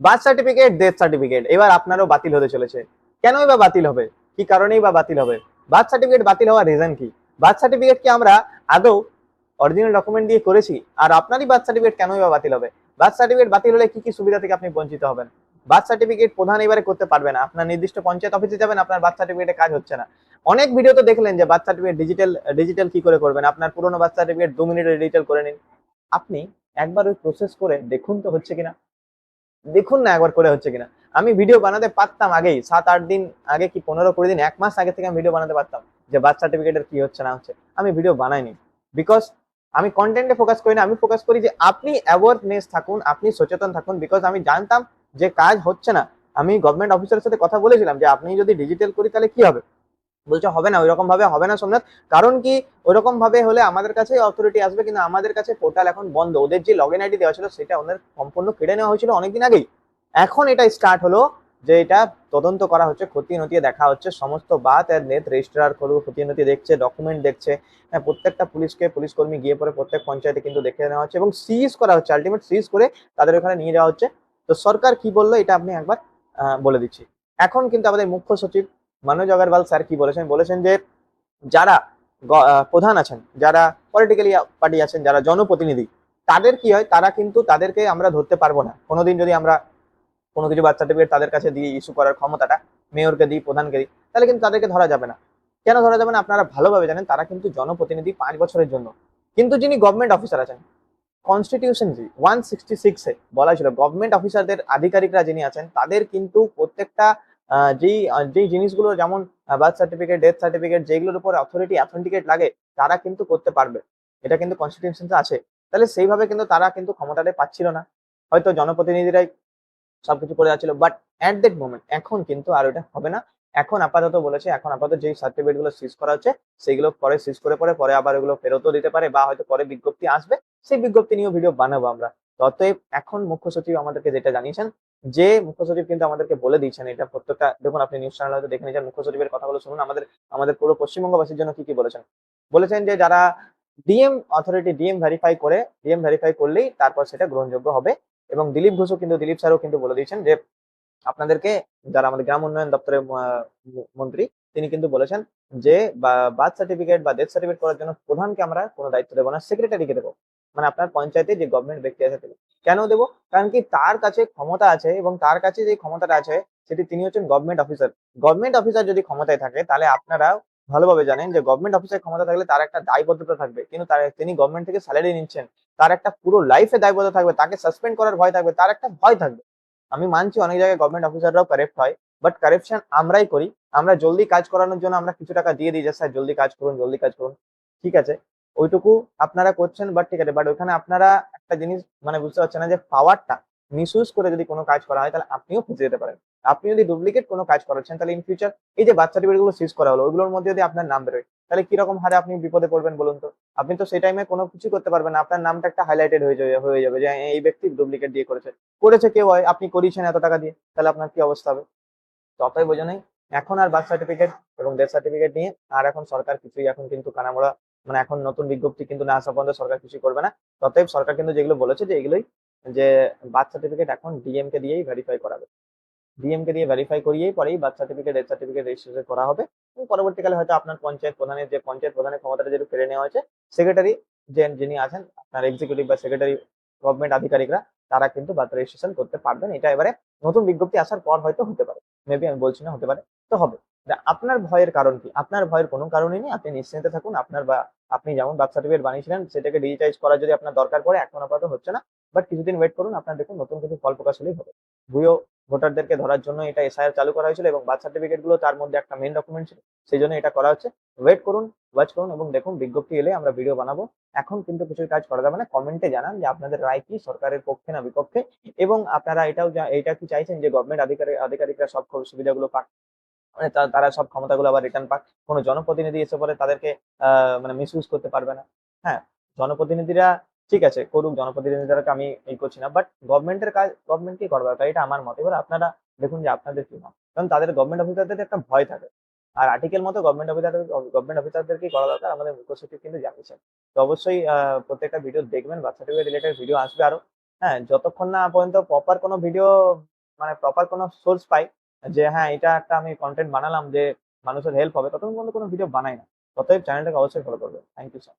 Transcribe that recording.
Birth certificate, death certificate এবার আপনারও বাতিল হতে চলেছে। কেনই বা বাতিল হবে? কি কারণেই বা বাতিল হবে? বার্থ সার্টিফিকেট বাতিল হওয়ার রিজন কি? বার্থ সার্টিফিকেট কি আমরা আদৌ অরিজিনাল ডকুমেন্ট দিয়ে করেছি? আর আপনারই বার্থ সার্টিফিকেট কেনই বা বাতিল হবে? বার্থ সার্টিফিকেট বাতিল হলে কি কি সুবিধা থেকে আপনি বঞ্চিত হবেন? বার্থ সার্টিফিকেট প্রধান এবারে করতে পারবে না। আপনার নির্দিষ্ট পঞ্চায়েত অফিসে যাবেন, আপনার বার্থ সার্টিফিকেটে কাজ হচ্ছে না। অনেক ভিডিও তো দেখলেন যে বার্থ সার্টিফিকেট ডিজিটাল ডিজিটাল কি করে করবেন। আপনার পুরোনো বার্থ সার্টিফিকেট 2 মিনিটে ডিজিটাল করে নিন। আপনি একবার ওই প্রসেস করে দেখুন তো হচ্ছে কিনা। দেখুন না একবার করে হচ্ছে কিনা। আমি ভিডিও বানাতে পারতাম আগেই, 7-8 দিন আগে, কি 15-20 দিন, 1 মাস আগে থেকে আমি ভিডিও বানাতে পারতাম যে বার্থ সার্টিফিকেটের কি হচ্ছে না হচ্ছে। আমি ভিডিও বানাইনি, বিকজ আমি কন্টেন্টে ফোকাস করি না। আমি ফোকাস করি যে আপনি অ্যাওয়ারনেস থাকুন, আপনি সচেতন থাকুন, বিকজ আমি জানতাম যে কাজ হচ্ছে না। আমি গভর্নমেন্ট অফিসারের সাথে কথা বলেছিলাম যে আপনি যদি ডিজিটাল করি তাহলে কি হবে। বলছে হবে না, ওইরকম ভাবে হবে না সোমনাথ। কারণ কি, ওইরকম ভাবে হলে আমাদের কাছে অথরিটি আসবে, কিন্তু আমাদের কাছে পোর্টাল এখন বন্ধ। ওদের যে লগ ইন আইডি দেওয়া ছিল সেটা ওদের সম্পূর্ণ কেড়ে নেওয়া হয়েছিল অনেকদিন আগেই। এখন এটা স্টার্ট হলো যে এটা তদন্ত করা হচ্ছে, খতিয়ে নতিয়ে দেখা হচ্ছে সমস্ত বাত এর নেট রেজিস্ট্রার করবো, খতিয়ে নতিয়ে দেখছে, ডকুমেন্ট দেখছে। হ্যাঁ, প্রত্যেকটা পুলিশ কর্মী গিয়ে পরে প্রত্যেক পঞ্চায়েতে কিন্তু দেখে নেওয়া হচ্ছে এবং সিজ করা হচ্ছে, আলটিমেট সিজ করে তাদের ওখানে নিয়ে যাওয়া হচ্ছে। তো সরকার কি বললো এটা আপনি একবার বলে দিচ্ছি। এখন কিন্তু আমাদের মুখ্য সচিব মনোজ আগরওয়াল স্যার কি বলেছেন, বলেছেন যে যারা প্রধান আছেন, যারা পলিটিক্যালি পার্টি আছেন, যারা জনপ্রতিনিধি, তাদের কি হয়, তারা কিন্তু তাদেরকে আমরা ধরতে পারবো না কোনোদিন। যদি আমরা কোনো কিছু বার্থ সার্টিফিকেট তাদের কাছে দিয়ে ইস্যু করার ক্ষমতাটা মেয়রকে দিই, প্রধানকে দিই, তাহলে কিন্তু তাদেরকে ধরা যাবে না। কেন ধরা যাবে না আপনারা ভালোভাবে জানেন, তারা কিন্তু জনপ্রতিনিধি 5 বছরের জন্য। কিন্তু যিনি গভর্নমেন্ট অফিসার আছেন, কনস্টিটিউশন 166-এ বলা ছিল গভর্নমেন্ট অফিসারদের, আধিকারিকরা যিনি আছেন তাদের কিন্তু প্রত্যেকটা যেই জিনিসগুলো, যেমন বার্থ সার্টিফিকেট, ডেথ সার্টিফিকেট, যেগুলোর উপর অথরিটি অথেন্টিকেট লাগে, তারা কিন্তু করতে পারবে। এটা কিন্তু কনস্টিটিউশন আছে। তাহলে সেইভাবে কিন্তু তারা কিন্তু ক্ষমতাটা পাচ্ছিল না, হয়তো জনপ্রতিনিধিরাই সবকিছু করে যাচ্ছিল। বাট অ্যাট দ্যাট মোমেন্ট এখন কিন্তু আর ওটা হবে না। এখন আপাতত বলেছে, এখন আপাতত যেই সার্টিফিকেট গুলো সিজ করা হচ্ছে সেগুলো পরে সিজ করে পরে আবার ওগুলো ফেরতও দিতে পারে, বা হয়তো পরে বিজ্ঞপ্তি আসবে, সেই বিজ্ঞপ্তি নিয়েও ভিডিও বানাবো আমরা। তো অতএব এখন মুখ্য সচিব আমাদেরকে যেটা জানিয়েছেন, যে মুখ্য সচিব কিন্তু আমাদেরকে বলে দিয়েছেন, এটা প্রত্যেকটা দেখুন, আপনি নিউজ চ্যানেল হয়তো দেখে নিয়েছেন, মুখ্য সচিবের কথাগুলো শুনুন। আমাদের আমাদের পুরো পশ্চিমবঙ্গবাসীর জন্য কি কি বলেছেন। বলেছেন যে যারা ডিএম অথরিটি, ডিএম ভেরিফাই করলেই তারপর সেটা গ্রহণযোগ্য হবে। এবং দিলীপ ঘোষও কিন্তু, দিলীপ স্যারও কিন্তু বলে দিয়েছেন যে আপনাদেরকে, যারা আমাদের গ্রাম উন্নয়ন দপ্তরের মন্ত্রী, তিনি কিন্তু বলেছেন যে বার্থ সার্টিফিকেট বা ডেথ সার্টিফিকেট করার জন্য প্রধানকে আমরা কোনো দায়িত্ব দেবো না, সেক্রেটারিকে দেবো। মানে আপনার পঞ্চায়েতে যে গভর্নমেন্ট ব্যক্তি আছে তিনি। কেন দেবো? কারণ কি, তার কাছে ক্ষমতা আছে, এবং তার কাছে যে ক্ষমতাটা আছে সেটি, তিনি হচ্ছেন গভর্নমেন্ট অফিসার। গভর্নমেন্ট অফিসার যদি ক্ষমতায় থাকে, তাহলে আপনারা ভালোভাবে জানেন যে গভর্নমেন্ট অফিসার ক্ষমতা থাকলে তার একটা দায়বদ্ধতা থাকবে, কিন্তু তিনি গভর্নমেন্ট থেকে স্যালারি নিচ্ছেন। তার একটা পুরো লাইফে দায়বদ্ধ থাকবে, তাকে সাসপেন্ড করার ভয় থাকবে, তার একটা ভয় থাকবে। আমি মানছি অনেক জায়গায় গভর্নমেন্ট অফিসাররাও কারেক্ট হয়, বাট কারেপশন আমরাই করি। আমরা জলদি কাজ করানোর জন্য আমরা কিছু টাকা দিয়ে দিই যে স্যার জলদি কাজ করুন, জলদি কাজ করুন। ঠিক আছে, ওইটুকু আপনারা করছেন, বাট ঠিক আছে, বাট ওইখানে আপনারা একটা জিনিস মানে বুঝতে পারছেন না যে পাওয়ারটা মিসইউজ করে যদি কোনো কাজ করা হয় তাহলে আপনিও ফেঁসে যেতে পারেন। আপনি যদি ডুপ্লিকেট কোনো কাজ করাচ্ছেন তাহলে ইন ফিউচার এই যে বার্থ সার্টিফিকেট গুলো সিজ করা হলো, ওইগুলোর মধ্যে যদি আপনার নাম বেরোয়, তাহলে কিরকম হারে আপনি বিপদে পড়বেন বলুন তো। আপনি তো সেই টাইমে কোনো কিছু করতে পারবেন না, আপনার নামটা একটা হাইলাইটেড হয়ে যাবে যে এই ব্যক্তি ডুপ্লিকেট দিয়ে করেছে। করেছে কেউ হয়, আপনি করিয়েছেন এত টাকা দিয়ে, তাহলে আপনার কি অবস্থা হবে। তো অতএব বোঝা নেই, এখন আর বার্থ সার্টিফিকেট এবং ডেথ সার্টিফিকেট নিয়ে আর এখন সরকার কিছুই এখন কিন্তু কানামোড়া, মানে এখন নতুন বিজ্ঞপ্তি কিন্তু না আসা পর্যন্ত সরকার কিছুই করবে না। অতএব সরকার কিন্তু যেগুলো বলেছে যে এগুলোই, যে বার্থ সার্টিফিকেট এখন ডিএম কে দিয়েই ভেরিফাই করাবে। ডিএম কে দিয়ে ভেরিফাই করিয়েই পরেই birth certificate, death certificate registration করা হবে। এবং পরবর্তীকালে হয়তো আপনার পঞ্চায়েত প্রধানের ক্ষমতাটা যেহেতু কেড়ে নেওয়া হয়েছে, সেক্রেটারি যিনি আছেন, আপনার এক্সিকিউটিভ বা সেক্রেটারি, গভর্নমেন্ট আধিকারিকরা, তারা কিন্তু বার্থ রেজিস্ট্রেশন করতে পারবেন। এটা এবারে নতুন বিজ্ঞপ্তি আসার পর হয়তো হতে পারে, মেবি, আমি বলছি না, হতে পারে, তো হবে। আপনার ভয়ের কারণ কি? আপনার ভয়ের কোনো কারণই নেই, আপনি নিশ্চিন্তে থাকুন। আপনি যেমন বার্থ সার্টিফিকেট বানিয়েছিলেন সেটাকে ডিজিটাইজ করার যদি আপনার দরকার পড়ে, এখন আপাতত হচ্ছে না, বাট কিছুদিন ওয়েট করুন, আপনার দেখুন নতুন কিছু ফল প্রকাশ হলেই হবে। ভুয়ো ভোটারদেরকে ধরার জন্য এটা এসআইআর চালু করা হয়েছিল, এবং বার্থ সার্টিফিকেট গুলো তার মধ্যে একটা মেন ডকুমেন্ট ছিল, সেই জন্য এটা করা হচ্ছে। ওয়েট করুন, ওয়াচ করুন, এবং দেখুন বিজ্ঞপ্তি এলে আমরা ভিডিও বানাবো। এখন কিন্তু কিছু কাজ করা যাবে না। কমেন্টে জানান যে আপনাদের রায় কি, সরকারের পক্ষে না বিপক্ষে, এবং আপনারা এটা কি চাইছেন যে গভর্নমেন্ট আধিকারিকরা সব সুবিধাগুলো পাক, মানে তারা সব ক্ষমতাগুলো আবার রিটার্ন পাক, কোনো জনপ্রতিনিধি এসে পরে তাদেরকে মানে মিসইউজ করতে পারবে না। হ্যাঁ, জনপ্রতিনিধিরা ঠিক আছে করুক, জনপ্রতিনিধিদেরকে আমি এই করছি না, বাট গভর্নমেন্টের কাজ গভর্নমেন্টকেই করা দরকার, এটা আমার মত। এবার আপনারা দেখুন যে আপনাদের কি মত, কারণ তাদের গভর্নমেন্ট অফিসারদের একটা ভয় থাকে। আর আর্টিকেল মতো গভর্নমেন্ট অফিসারদেরকেই করা দরকার, আমাদের মুখ্য সচিব কিন্তু জানিয়েছেন। তো অবশ্যই প্রত্যেকটা ভিডিও দেখবেন, বার্থ সার্টিফিকেট রিলেটেড ভিডিও আসবে আরো। হ্যাঁ, যতক্ষণ না পর্যন্ত প্রপার কোনো ভিডিও, মানে প্রপার কোনো সোর্স পাই যে হ্যাঁ এটা একটা আমি কন্টেন্ট বানালাম যে মানুষের হেল্প হবে, ততক্ষণ পর্যন্ত কোনো ভিডিও বানাই না। অতএব চ্যানেলটাকে অবশ্যই ফলো করবে। Thank you sir.